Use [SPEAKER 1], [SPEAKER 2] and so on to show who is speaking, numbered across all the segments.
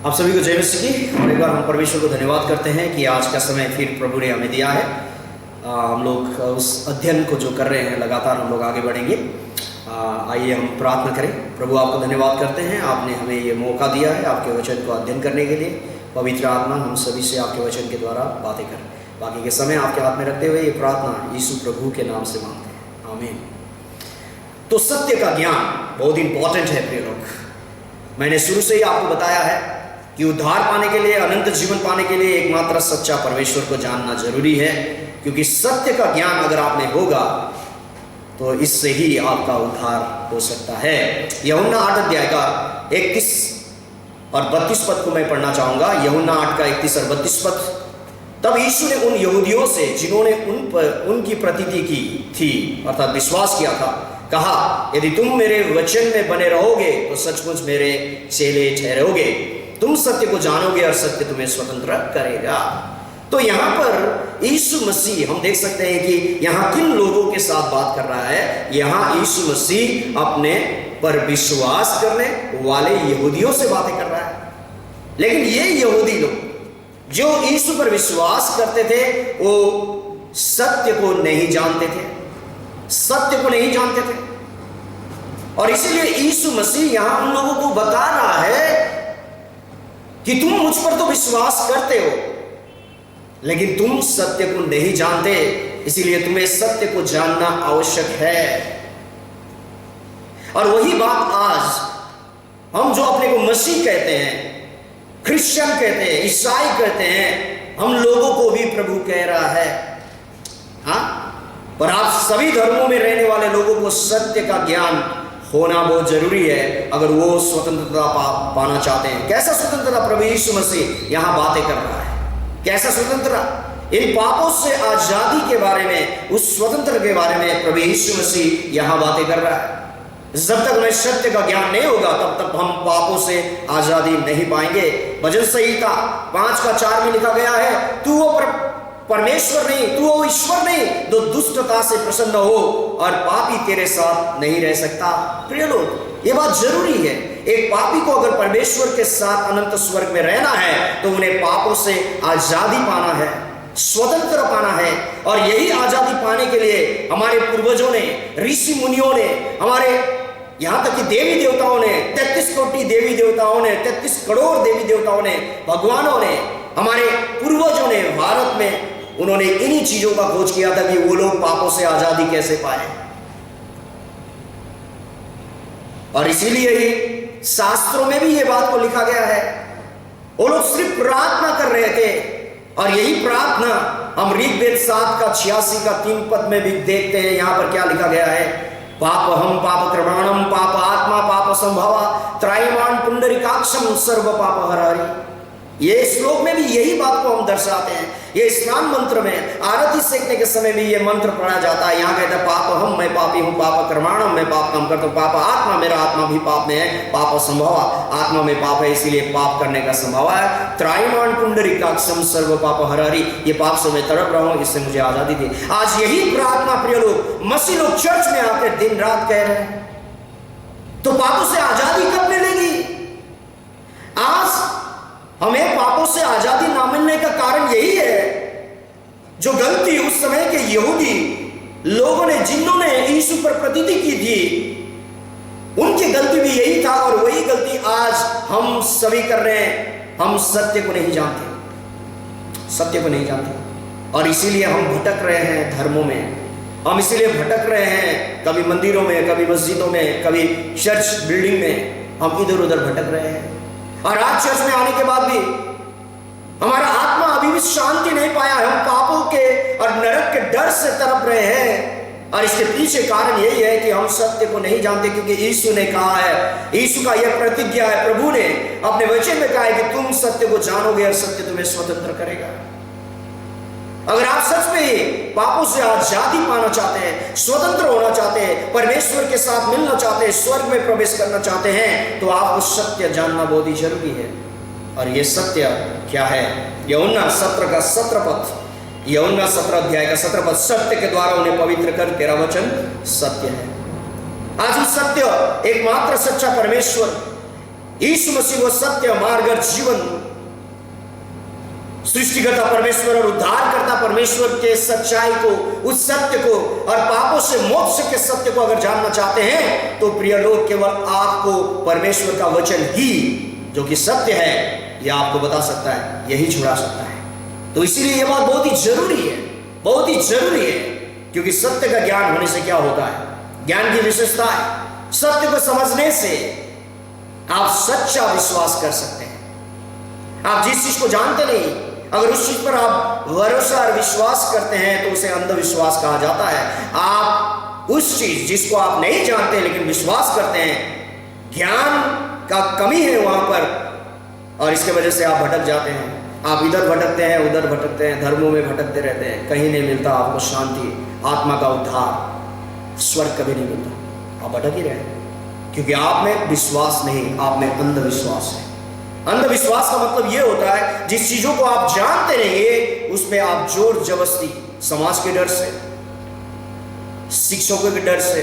[SPEAKER 1] आप सभी को जय मसीह की। और एक बार हम परमेश्वर को धन्यवाद करते हैं कि आज का समय फिर प्रभु ने हमें दिया है। हम लोग उस अध्ययन को जो कर रहे हैं लगातार हम लोग आगे बढ़ेंगे। आइए हम प्रार्थना करें। प्रभु आपको धन्यवाद करते हैं, आपने हमें ये मौका दिया है आपके वचन को अध्ययन करने के लिए। पवित्र आत्मा हम सभी से आपके वचन के द्वारा बातें करें। बाकी के समय आपके हाथ में रखते हुए ये प्रार्थना यीशु प्रभु के नाम से मांगते हैं, आमीन। तो सत्य का ज्ञान बहुत इंपॉर्टेंट है प्रिय लोग। मैंने शुरू से ही आपको बताया है कि उद्धार पाने के लिए, अनंत जीवन पाने के लिए एकमात्र सच्चा परमेश्वर को जानना जरूरी है, क्योंकि सत्य का ज्ञान अगर आप में होगा तो इससे ही आपका उद्धार हो सकता है। यूहन्ना 8 अध्याय का 31 और 32 पद को मैं पढ़ना चाहूंगा। यूहन्ना 8 का 31 और 32 पद। तब यीशु ने उन यहूदियों से जिन्होंने उनकी प्रतीति की थी अर्थात विश्वास किया था, कहा, यदि तुम मेरे वचन में बने रहोगे तो सचमुच मेरे चेले ठहरोगे, तुम सत्य को जानोगे और सत्य तुम्हें स्वतंत्र करेगा। तो यहाँ पर यीशु मसीह, हम देख सकते हैं कि यहाँ किन लोगों के साथ बात कर रहा है। यहाँ यीशु मसीह अपने पर विश्वास करने वाले यहूदियों से बातें कर रहा है। लेकिन ये यहूदी लोग जो यीशु पर विश्वास करते थे वो सत्य को नहीं जानते थे, सत्य को नहीं जानते थे। और इसीलिए यीशु मसीह यहां उन लोगों को बता रहा है कि तुम मुझ पर तो विश्वास करते हो, लेकिन तुम सत्य को नहीं जानते, इसीलिए तुम्हें सत्य को जानना आवश्यक है। और वही बात आज हम जो अपने को मसीह कहते हैं, क्रिश्चियन कहते हैं, ईसाई कहते हैं, हम लोगों को भी प्रभु कह रहा है। हाँ, पर आप सभी धर्मों में रहने वाले लोगों को सत्य का ज्ञान होना बहुत जरूरी है अगर वो स्वतंत्रता पाना चाहते हैं। कैसा स्वतंत्रता प्रभु यीशु मसीह यहां बातें कर रहा है? कैसा स्वतंत्रता? इन पापों से आजादी के बारे में, उस स्वतंत्र के बारे में प्रभु यीशु मसीह यहां बातें कर रहा है। जब तक हमें सत्य का ज्ञान नहीं होगा तब तक हम पापों से आजादी नहीं पाएंगे। भजन संहिता 5:4 में लिखा गया है, तू वो परमेश्वर नहीं, तू वो ईश्वर नहीं जो दुष्टता से प्रसन्न हो, और पापी तेरे साथ नहीं रह सकता। प्रिय लोग, ये बात जरूरी है। एक पापी को अगर परमेश्वर के साथ अनंत स्वर्ग में रहना है तो उन्हें पापों से आजादी पाना है, स्वतंत्र पाना है। और यही आजादी पाने के लिए हमारे पूर्वजों ने, ऋषि मुनियों ने, हमारे यहां तक कि देवी देवताओं ने, 33 कोटि देवी देवताओं ने, 33 करोड़ देवी देवताओं ने, भगवानों ने, हमारे पूर्वजों ने भारत में उन्होंने इन्हीं चीजों का खोज किया था कि वो लोग पापों से आजादी कैसे पाए। और इसीलिए ही शास्त्रों में भी ये बात को लिखा गया है। वो लोग सिर्फ प्रार्थना कर रहे थे, और यही प्रार्थना हम ऋग्वेद 7 का 86 का 3 पद में भी देखते हैं। यहां पर क्या लिखा गया है? पाप हम पाप क्रमाणम पाप आत्मा पाप संभवा त्रायमाण पुंडरीकाक्षम सर्व पाप हरारी। ये श्लोक में भी यही बात को हम दर्शाते हैं। ये स्नान मंत्र में आरती सेकने के समय भी ये मंत्र पढ़ा जाता है। यहाँ कहता है, पाप हम, मैं पापी हूँ, पाप कर्माणम, मैं पाप काम करता हूँ, पाप आत्मा, मेरा आत्मा भी पाप में है, पाप संभवा, आत्मा में पाप है इसलिए पाप करने का संभव है, त्रायमाण पुंडरीकाक्षम सर्व पाप हरारी, ये पाप से मैं तड़प रहा हूँ, इससे मुझे आजादी दे। आज यही प्रार्थना प्रिय लोग, मसीह लोग चर्च में आकर दिन रात कह रहे हैं। तो पापों से आजादी कब मिलेगी? आज हमें पापों से आजादी ना मिलने का कारण यही है, जो गलती उस समय के यहूदी लोगों ने, जिन्होंने यीशु पर प्रतीति की थी, उनकी गलती भी यही था, और वही गलती आज हम सभी कर रहे हैं। हम सत्य को नहीं जानते, सत्य को नहीं जानते, और इसीलिए हम भटक रहे हैं धर्मों में। हम इसीलिए भटक रहे हैं, कभी मंदिरों में, कभी मस्जिदों में, कभी चर्च बिल्डिंग में, हम इधर उधर भटक रहे हैं। और आज चर्च में आने के बाद भी हमारा आत्मा अभी भी शांति नहीं पाया है। हम पापों के और नरक के डर से तड़प रहे हैं, और इसके पीछे कारण यही है कि हम सत्य को नहीं जानते। क्योंकि यीशु ने कहा है, यीशु का यह प्रतिज्ञा है, प्रभु ने अपने वचन में कहा है कि तुम सत्य को जानोगे और सत्य तुम्हें स्वतंत्र करेगा। अगर आप सच में ही पापों से आजादी पाना चाहते हैं, स्वतंत्र होना चाहते हैं, परमेश्वर के साथ मिलना चाहते हैं, स्वर्ग में प्रवेश करना चाहते हैं, तो आपको सत्य जानना बहुत ही जरूरी है। और ये सत्य क्या है? यूहन्ना 17 का 17 पद, यूहन्ना 17 अध्याय का 17 पद, सत्य के द्वारा उन्हें पवित्र कर, तेरा वचन सत्य है। आज हम सत्य, एकमात्र सच्चा परमेश्वर, यीशु मसीह वो सत्य, मार्ग और जीवन, सृष्टिकर्ता परमेश्वर और उद्धारकर्ता परमेश्वर के सच्चाई को, उस सत्य को और पापों से मोक्ष के सत्य को अगर जानना चाहते हैं तो प्रिय लोग, केवल आपको परमेश्वर का वचन ही जो कि सत्य है यह आपको बता सकता है, यही छुड़ा सकता है। तो इसीलिए यह बात बहुत ही जरूरी है, बहुत ही जरूरी है, क्योंकि सत्य का ज्ञान होने से क्या होता है, ज्ञान की विशेषता है, सत्य को समझने से आप सच्चा विश्वास कर सकते हैं। आप जिस चीज को जानते नहीं, अगर उस चीज पर आप भरोसा और विश्वास करते हैं तो उसे अंधविश्वास कहा जाता है। आप उस चीज जिसको आप नहीं जानते लेकिन विश्वास करते हैं, ज्ञान का कमी है वहां पर, और इसके वजह से आप भटक जाते हैं। आप इधर भटकते हैं, उधर भटकते हैं, धर्मों में भटकते रहते हैं, कहीं नहीं मिलता आपको शांति, आत्मा का उद्धार, स्वर्ग कभी नहीं मिलता, आप भटक ही रहे हैं, क्योंकि आप में विश्वास नहीं, आप में अंधविश्वास है। अंधविश्वास का मतलब यह होता है जिस चीजों को आप जानते नहीं उसमें आप जोर जबरदस्ती, समाज के डर से, शिक्षकों के डर से,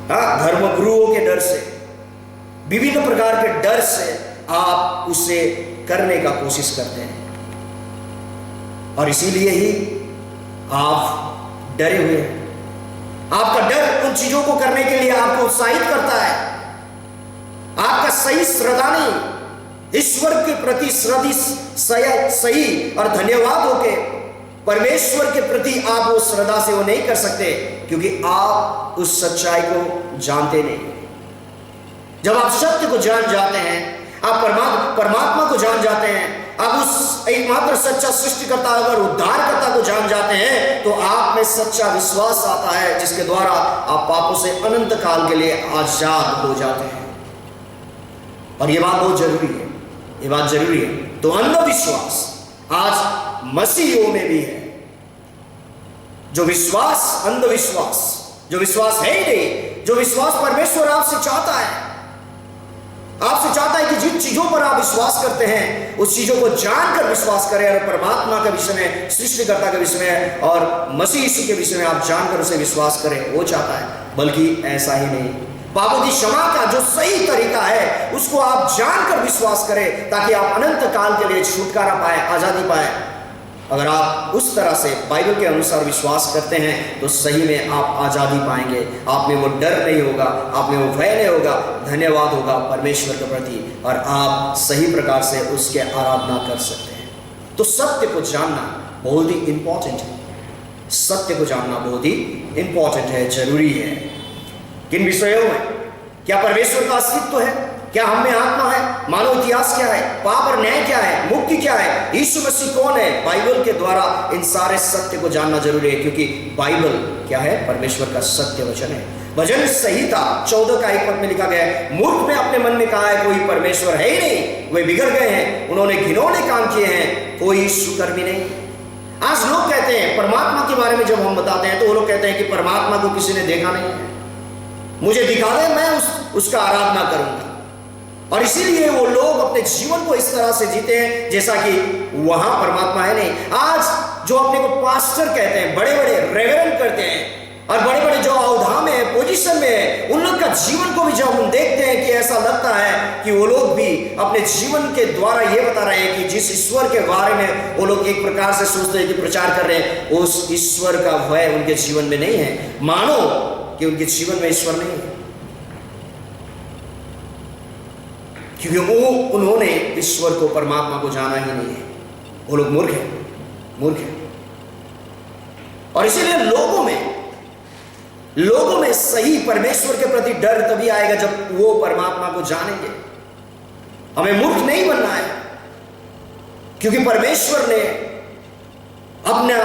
[SPEAKER 1] धर्म गुरुओं के डर से, विभिन्न प्रकार के डर से आप उसे करने का कोशिश करते हैं, और इसीलिए ही आप डरे हुए हैं। आपका डर उन चीजों को करने के लिए आपको उत्साहित करता है। आपका सही श्रद्धा नहीं, ईश्वर के प्रति सही और धन्यवाद होके परमेश्वर के प्रति आप वो श्रद्धा से वो नहीं कर सकते, क्योंकि आप उस सच्चाई को जानते नहीं। जब आप सत्य को जान जाते हैं, आप परमात्मा को जान जाते हैं, आप उस एकमात्र सच्चा सृष्टिकर्ता और उद्धारकर्ता को जान जाते हैं, तो आप में सच्चा विश्वास आता है, जिसके द्वारा आप पापों से अनंत काल के लिए आजाद हो जाते हैं। और ये बात बहुत जरूरी है, ये बात जरूरी है। तो अंधविश्वास आज मसीहियों में भी है। जो विश्वास, अंधविश्वास, जो विश्वास है ही नहीं, जो विश्वास परमेश्वर आपसे चाहता है, आपसे चाहता है कि जिन चीजों पर आप विश्वास करते हैं उस चीजों को जानकर विश्वास करें, और परमात्मा के विषय में, सृष्टिकर्ता के विषय में और मसीह यीशु के विषय में आप जानकर उसे विश्वास करें, वो चाहता है। बल्कि ऐसा ही नहीं, पापों की क्षमा का जो सही तरीका है उसको आप जानकर विश्वास करें, ताकि आप अनंत काल के लिए छुटकारा पाए, आजादी पाए। अगर आप उस तरह से बाइबल के अनुसार विश्वास करते हैं तो सही में आप आजादी पाएंगे। आप में वो डर नहीं होगा, आप में वो भय नहीं होगा, धन्यवाद होगा परमेश्वर के प्रति, और आप सही प्रकार से उसके आराधना कर सकते हैं। तो सत्य को जानना बहुत ही इंपॉर्टेंट है, सत्य को जानना बहुत ही इंपॉर्टेंट है, जरूरी है। किन विषयों में? क्या परमेश्वर का अस्तित्व है? क्या हम में आत्मा है? मानव इतिहास क्या है? पाप और न्याय क्या है? मुक्ति क्या है? यीशु मसीह कौन है? बाइबल के द्वारा इन सारे सत्य को जानना जरूरी है, क्योंकि बाइबल क्या है? परमेश्वर का सत्य वचन है। भजन संहिता 14 का 1 पद में लिखा गया है, मूर्ख ने अपने मन में कहा है कोई परमेश्वर है ही नहीं, वे बिगड़ गए हैं, उन्होंने घिनौने काम किए हैं, कोई सुकर्मी नहीं। आज लोग कहते हैं परमात्मा के बारे में, जब हम बताते हैं तो वो लोग कहते हैं कि परमात्मा को किसी ने देखा नहीं है, मुझे दिखा दे, मैं उसका आराधना करूंगा। और इसीलिए वो लोग अपने जीवन को इस तरह से जीते हैं जैसा कि वहां परमात्मा है नहीं। आज जो अपने को पास्टर कहते हैं, बड़े बड़े रेवरेंड करते हैं, और बड़े बड़े जो औधा में है, पोजीशन में है, उन लोग का जीवन को भी जब हम देखते हैं कि ऐसा लगता है कि वो लोग भी अपने जीवन के द्वारा ये बता रहे हैं कि जिस ईश्वर के बारे में वो लोग एक प्रकार से सोचते हैं कि प्रचार कर रहे हैं, उस ईश्वर का भय उनके जीवन में नहीं है। मानो कि उनके जीवन में ईश्वर नहीं है, क्योंकि उन्होंने ईश्वर को, परमात्मा को जाना ही नहीं है। वो लोग मूर्ख हैं, मूर्ख हैं। और इसीलिए लोगों में सही परमेश्वर के प्रति डर तभी आएगा जब वो परमात्मा को जानेंगे। हमें मूर्ख नहीं बनना है, क्योंकि परमेश्वर ने अपना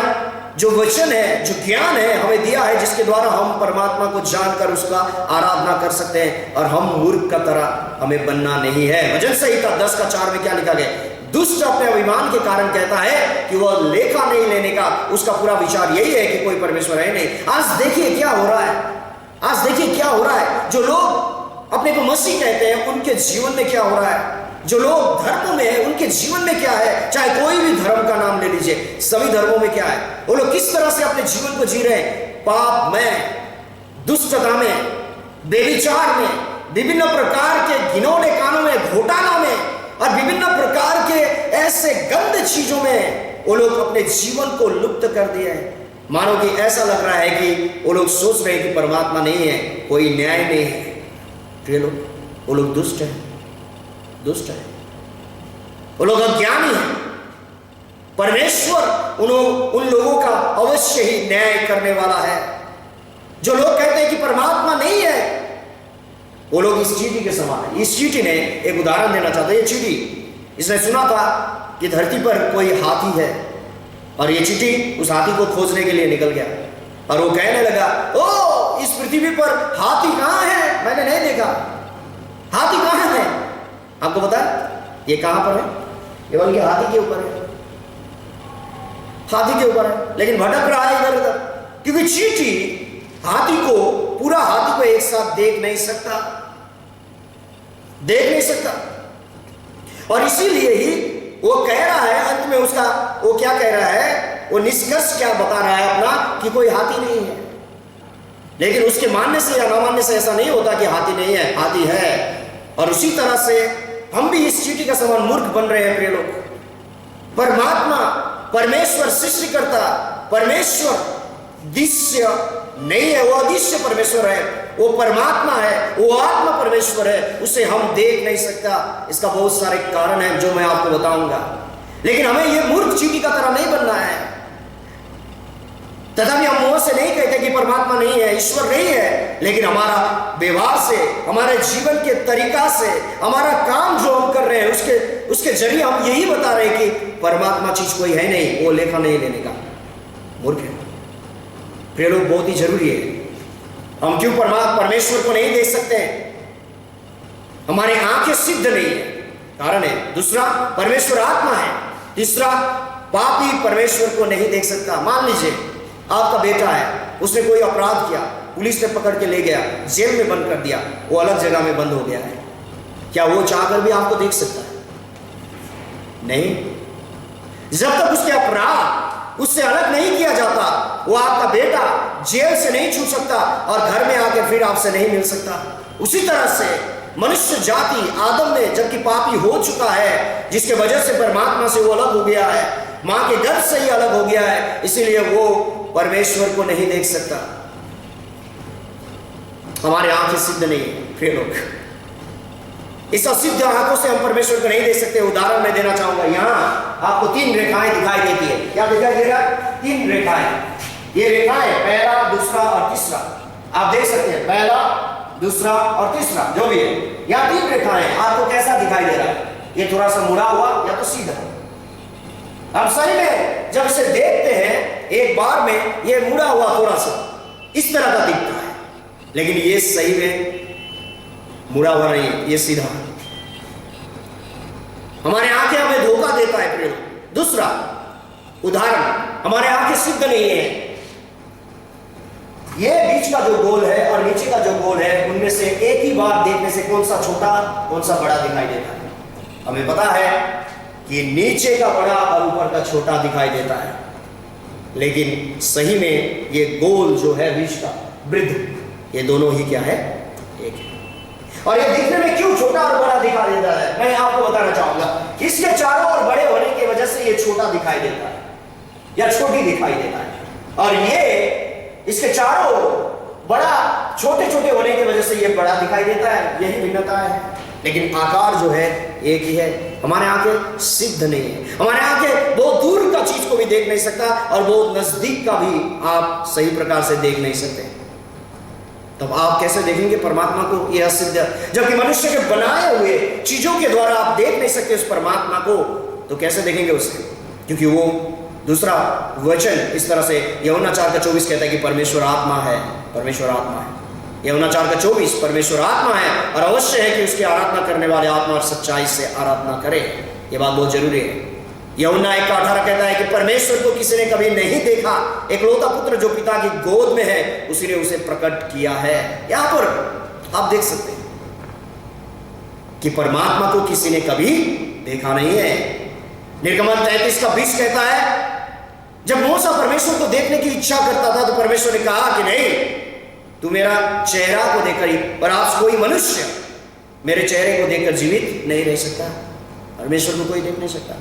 [SPEAKER 1] जो वचन है, जो ज्ञान है हमें दिया है, जिसके द्वारा हम परमात्मा को जानकर उसका आराधना कर सकते हैं, और हम मूर्ख का तरह हमें बनना नहीं है। भजन संहिता 10 का 4 में क्या लिखा गया? दुष्ट अपने अभिमान के कारण कहता है कि वह लेखा नहीं लेने का, उसका पूरा विचार यही है कि कोई परमेश्वर है नहीं। आज देखिए क्या हो रहा है, आज देखिए क्या हो रहा है। जो लोग अपने को मसीह कहते हैं उनके जीवन में क्या हो रहा है, जो लोग धर्म में है उनके जीवन में क्या है। चाहे कोई भी धर्म का नाम ले लीजिए, सभी धर्मों में क्या है, वो लोग किस तरह से अपने जीवन को जी रहे हैं। पाप में, दुष्टता में, बेविचार में, विभिन्न प्रकार के घिनौने कामों में, घोटाला में और विभिन्न प्रकार के ऐसे गंदे चीजों में वो लोग अपने जीवन को लुप्त कर दिए हैं। मानो कि ऐसा लग रहा है कि वो लोग सोच रहे हैं कि परमात्मा नहीं है, कोई न्याय नहीं है। प्रिय लोग, वो लोग दुष्ट हैं, दुष्ट हैं, वो लोग अज्ञानी हैं। परमेश्वर उन लोगों का अवश्य ही न्याय करने वाला है। जो लोग कहते हैं कि परमात्मा नहीं है, वो लोग इस चींटी के समान है। इस चींटी ने एक उदाहरण देना चाहता है। ये चींटी, इसने सुना था कि धरती पर कोई हाथी है और ये चींटी उस हाथी को खोजने के लिए निकल गया और वो कहने लगा, ओ इस पृथ्वी पर हाथी कहां है, मैंने नहीं देखा, हाथी कहां है। आपको पता है ये कहां पर है? ये बल्कि हाथी के ऊपर है, हाथी के ऊपर है, लेकिन भटक रहा है इधर उधर, क्योंकि चींटी हाथी को, पूरा हाथी को एक साथ देख नहीं सकता, देख नहीं सकता। और इसीलिए ही वो कह रहा है अंत में, उसका वो क्या कह रहा है, वो निष्कर्ष क्या बता रहा है अपना, कि कोई हाथी नहीं है। लेकिन उसके मानने से या ना मानने से ऐसा नहीं होता कि हाथी नहीं है, हाथी है। और उसी तरह से हम भी इस चींटी का समान मूर्ख बन रहे हैं प्रिय लोग। परमात्मा, परमेश्वर सृष्टिकर्ता, परमेश्वर दृश्य नहीं है, वो अदृश्य परमेश्वर है, वो परमात्मा है, वो आत्मा परमेश्वर है, उसे हम देख नहीं सकता। इसका बहुत सारे कारण हैं जो मैं आपको बताऊंगा। लेकिन हमें ये मूर्ख चींटी का तरह नहीं बनना है। तथापि हम मुंह से नहीं कहते कि परमात्मा नहीं है, ईश्वर नहीं है, लेकिन हमारा व्यवहार से, हमारे जीवन के तरीका से, हमारा काम जो हम कर रहे हैं उसके जरिए हम यही बता रहे हैं कि परमात्मा चीज कोई है नहीं, वो लेखा नहीं लेने का, मूर्ख है। प्रिय लोग, बहुत ही जरूरी है। हम क्यों परमेश्वर को नहीं देख सकते? हमारी आंखें सिद्ध नहीं है, कारण है। दूसरा, परमेश्वर आत्मा है। तीसरा, पापी परमेश्वर को नहीं देख सकता। मान लीजिए आपका बेटा है, उसने कोई अपराध किया, पुलिस ने पकड़ के ले गया, जेल में बंद कर दिया, वो अलग जगह में बंद हो गया है, क्या वो चाहकर भी आपको देख सकता है? नहीं। जब तक उसके अपराध उससे अलग नहीं किया जाता, वो आपका बेटा जेल से नहीं छूट सकता और घर में आकर फिर आपसे नहीं मिल सकता। उसी तरह से मनुष्य जाति, आदम ने जबकि पापी हो चुका है, जिसके वजह से परमात्मा से वो अलग हो गया है, मां के गर्भ से ही अलग हो गया है, इसीलिए वो परमेश्वर को नहीं देख सकता। हमारे आंखें सिद्ध नहीं है प्रिय लोग, इस असिद्ध आंखों से हम परमेश्वर को नहीं देख सकते। उदाहरण मैं देना चाहूंगा। यहाँ आपको 3 रेखाएं दिखाई देती है। क्या दिखाई दे रहा है? 3 रेखाएं। ये रेखाएं पहला, दूसरा और तीसरा आप देख सकते हैं, पहला, दूसरा और तीसरा जो भी है, यहाँ 3 रेखाएं। आपको कैसा दिखाई दे रहा है? ये थोड़ा सा मुड़ा हुआ या तो सीधा। अब सही में जब इसे देखते हैं एक बार में, ये मुड़ा हुआ थोड़ा सा इस तरह का दिखता है, लेकिन ये सही में मुड़ा हुआ नहीं है, ये सीधा। हमारे आंखें हमें धोखा देता है प्रिय। दूसरा उदाहरण, हमारे आंखें सिद्ध नहीं है। ये बीच का जो गोल है और नीचे का जो गोल है, उनमें से एक ही बार देखने से कौन सा छोटा कौन सा बड़ा दिखाई देता है? हमें पता है कि नीचे का बड़ा और ऊपर का छोटा दिखाई देता है, लेकिन सही में ये गोल जो है बीच का वृद्ध, ये दोनों ही क्या है? एक है। और ये दिखने में क्यों छोटा और बड़ा दिखाई देता है, मैं आपको बताना चाहूंगा। इसके चारों ओर बड़े होने की वजह से ये छोटा दिखाई देता है या छोटी दिखाई देता है, और ये इसके चारों बड़ा छोटे छोटे होने की वजह से ये बड़ा दिखाई देता है। यही भिन्नता है, लेकिन आकार जो है एक ही है। हमारे आंखें सिद्ध नहीं है, हमारे आंखें बहुत दूर का चीज को भी देख नहीं सकता और बहुत नजदीक का भी आप सही प्रकार से देख नहीं सकते। तब आप कैसे देखेंगे परमात्मा को? यह सिद्ध, जबकि मनुष्य के बनाए हुए चीजों के द्वारा आप देख नहीं सकते उस परमात्मा को, तो कैसे देखेंगे उसे? क्योंकि वो दूसरा वचन इस तरह से यूहन्ना 4:24 कहता है कि परमेश्वर आत्मा है, परमेश्वर आत्मा है। यूहन्ना 4:24 परमेश्वर आत्मा है और अवश्य है कि उसकी आराधना करने वाले आत्मा और सच्चाई से आराधना करे। यह बात बहुत जरूरी है। यूहन्ना 1:18 कहता है कि परमेश्वर को किसी ने कभी नहीं देखा, एकलौता पुत्र जो पिता की गोद में है उसी ने उसे प्रकट किया है। यहां पर आप देख सकते हैं कि परमात्मा को किसी ने कभी देखा नहीं है। निर्गमन 33:20 कहता है, जब मूसा परमेश्वर को देखने की इच्छा करता था तो परमेश्वर ने कहा कि नहीं, तू मेरा चेहरा को देखकर ही, पर आज कोई मनुष्य मेरे चेहरे को देखकर जीवित नहीं रह सकता, परमेश्वर को कोई देख नहीं सकता।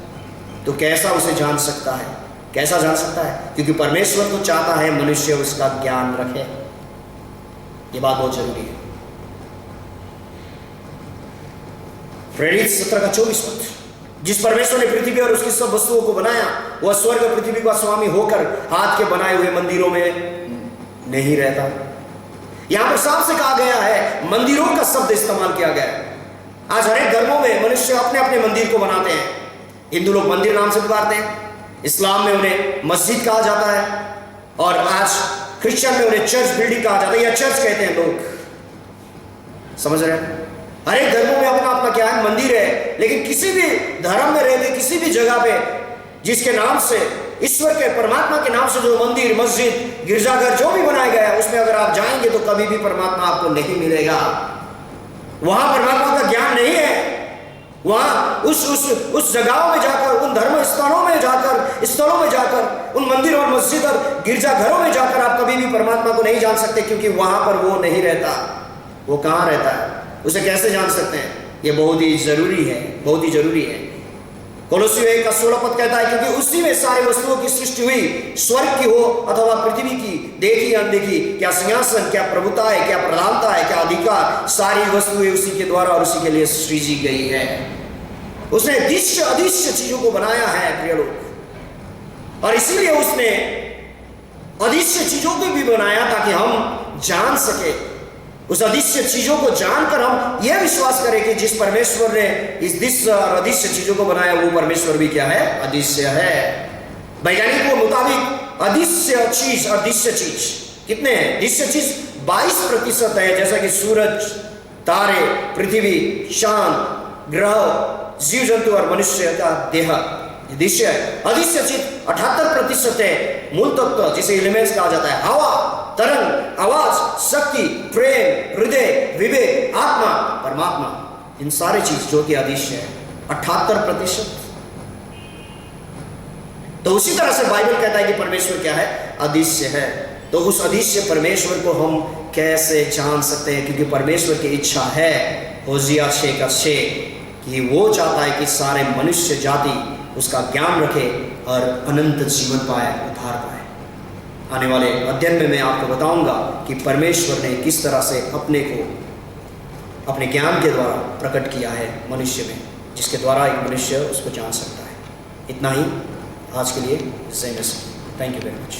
[SPEAKER 1] तो कैसा उसे जान सकता है? कैसा जान सकता है? क्योंकि परमेश्वर तो चाहता है मनुष्य उसका ज्ञान रखे। ये बात बहुत जरूरी है। प्रेरित 17 का 24 पद, जिस परमेश्वर ने पृथ्वी और उसकी सब वस्तुओं को बनाया, वह स्वर्ग और पृथ्वी का स्वामी होकर हाथ के बनाए हुए मंदिरों में नहीं रहता। यहां पर साफ से कहा गया है, मंदिरों का शब्द इस्तेमाल किया गया है। आज हर एक धर्मों में मनुष्य अपने अपने मंदिर को बनाते हैं। हिंदू लोग मंदिर नाम से पुकारते हैं, इस्लाम में उन्हें मस्जिद कहा जाता है, और आज क्रिश्चियन में उन्हें चर्च बिल्डिंग कहा जाता है, या चर्च कहते हैं लोग। समझ रहे हैं? हर एक धर्मों में अपना अपना क्या है, मंदिर है। लेकिन किसी भी धर्म में रहते किसी भी जगह पे जिसके नाम से, ईश्वर के, परमात्मा के नाम से जो मंदिर, मस्जिद, गिरजाघर जो भी बनाया गया है, उसमें अगर आप जाएंगे तो कभी भी परमात्मा आपको नहीं मिलेगा। वहां परमात्मा का ज्ञान नहीं है। वहां उस जगहों में जाकर, उन धर्म स्थलों में जाकर, उन मंदिर और मस्जिद और गिरजाघरों में जाकर आप कभी भी परमात्मा को नहीं जान सकते, क्योंकि वहां पर वो नहीं रहता। वो कहां रहता है, उसे कैसे जान सकते हैं? ये बहुत ही जरूरी है, बहुत ही जरूरी है। कोलोसियों 1 का 16 पद कहता है, क्योंकि उसी में सारी वस्तुओं की सृष्टि हुई, स्वर्ग की हो अथवा पृथ्वी की, देखी अनदेखी, क्या सिंहासन, क्या प्रभुता है, क्या प्रधानता है, क्या अधिकार, सारी वस्तुएं उसी के द्वारा और उसी के लिए सृजी गई है। उसने दृश्य अदृश्य चीजों को बनाया है प्रिय लोग, और इसीलिए उसने अदृश्य चीजों को भी बनाया ताकि हम जान सके। उस अदृश्य चीजों को जानकर हम यह विश्वास करें कि जिस परमेश्वर ने इस दृश्य और अदृश्य चीजों को बनाया, वो परमेश्वर भी क्या है? अदृश्य है। वैज्ञानिकों के मुताबिक अदृश्य चीज और दृश्य चीज कितने हैं? दृश्य चीज 22% है, जैसा कि सूरज, तारे, पृथ्वी, चांद, ग्रह, जीव जंतु और मनुष्य का देह, दृश्य है। अदृश्य चीज 78% है, मूल तत्व जिसे एलिमेंट्स कहा जाता है, हवा, तरंग, आवाज, शक्ति, प्रेम, हृदय, विवेक, आत्मा, परमात्मा, इन सारे चीज जो कि अदृश्य है, 78%। तो उसी तरह से बाइबल कहता है कि परमेश्वर क्या है? अदृश्य है। तो उस अदृश्य परमेश्वर को हम कैसे जान सकते हैं? क्योंकि परमेश्वर की इच्छा है, होशिया 6 का 6, कि वो चाहता है कि सारे मनुष्य जाति उसका ज्ञान रखे और अनंत जीवन पाए, उद्धार पाए। आने वाले अध्ययन में मैं आपको बताऊंगा कि परमेश्वर ने किस तरह से अपने को अपने ज्ञान के द्वारा प्रकट किया है मनुष्य में, जिसके द्वारा एक मनुष्य उसको जान सकता है। इतना ही आज के लिए। जय मसीह। Thank you very much.